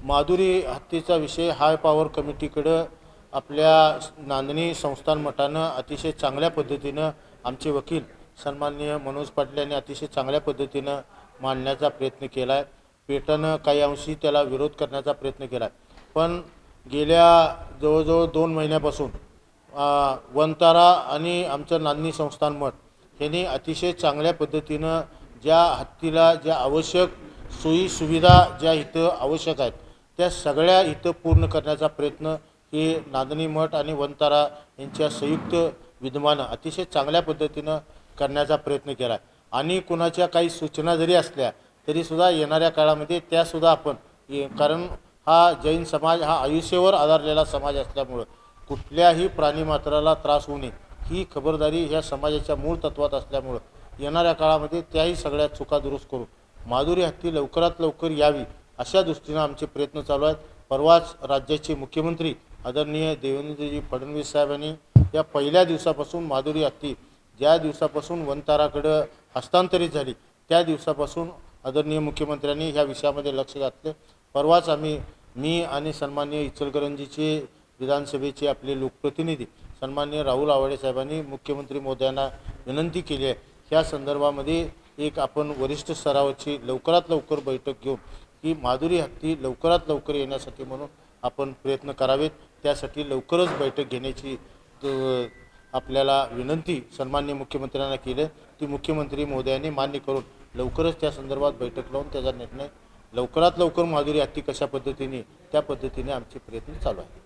माधुरी हत्तीचा विषय high power कमिटीकडं आपल्या नांदणी संस्थान मठानं अतिशय चांगल्या पद्धतीनं आमचे वकील सन्माननीय मनोज पाटील यांनी अतिशय चांगल्या पद्धतीनं मांडण्याचा प्रयत्न केला आहे. पेटानं काही अंशी त्याला विरोध करण्याचा प्रयत्न केला आहे. पण गेल्या जवळजवळ 2 महिन्यापासून वंतारा आणि आमचं नांदणी संस्थान मठ यांनी अतिशय चांगल्या पद्धतीनं ज्या हत्तीला ज्या आवश्यक सोयी सुविधा ज्या इथं आवश्यक आहेत त्या सगळ्या इथं पूर्ण करण्याचा प्रयत्न हे नांदणी मठ आणि वंतारा यांच्या संयुक्त विद्यमानं अतिशय चांगल्या पद्धतीनं करण्याचा प्रयत्न केला आहे. आणि कुणाच्या काही सूचना जरी असल्या तरीसुद्धा येणाऱ्या काळामध्ये त्यासुद्धा आपण कारण हा जैन समाज हा आयुष्यावर आधारलेला समाज असल्यामुळं कुठल्याही प्राणीमात्राला त्रास होऊ नये ही खबरदारी ह्या समाजाच्या मूळ तत्वात असल्यामुळं येणाऱ्या काळामध्ये त्याही सगळ्या चुका दुरुस्त करू माधुरी हत्ती लवकरात लवकर यावी अशा दृष्टीनं आमचे प्रयत्न चालू आहेत. परवाच राज्याचे मुख्यमंत्री आदरणीय देवेंद्रजी फडणवीस साहेबांनी या पहिल्या दिवसापासून माधुरी हत्ती ज्या दिवसापासून वंताराकडं हस्तांतरित झाली त्या दिवसापासून आदरणीय मुख्यमंत्र्यांनी ह्या विषयामध्ये लक्ष घातले. परवाच मी आणि सन्माननीय इचलकरंजीचे विधानसभेचे आपले लोकप्रतिनिधी सन्माननीय राहुल आवाडे साहेबांनी मुख्यमंत्री महोदयांना विनंती केली आहे. ह्या संदर्भामध्ये एक आपण वरिष्ठ स्तरावरची लवकरात लवकर बैठक घेऊन की माधुरी हत्ती लवकरात लवकर येण्यासाठी म्हणून आपण प्रयत्न करावेत. त्यासाठी लवकरच बैठक घेण्याची आपल्याला विनंती सन्माननीय मुख्यमंत्र्यांना केली. ती मुख्यमंत्री महोदयांनी मान्य करून लवकरच त्या संदर्भात बैठक लावून त्याचा निर्णय लवकरात लवकर माधुरी हत्ती कशा पद्धतीने त्या पद्धतीने आमचे प्रयत्न चालू आहेत.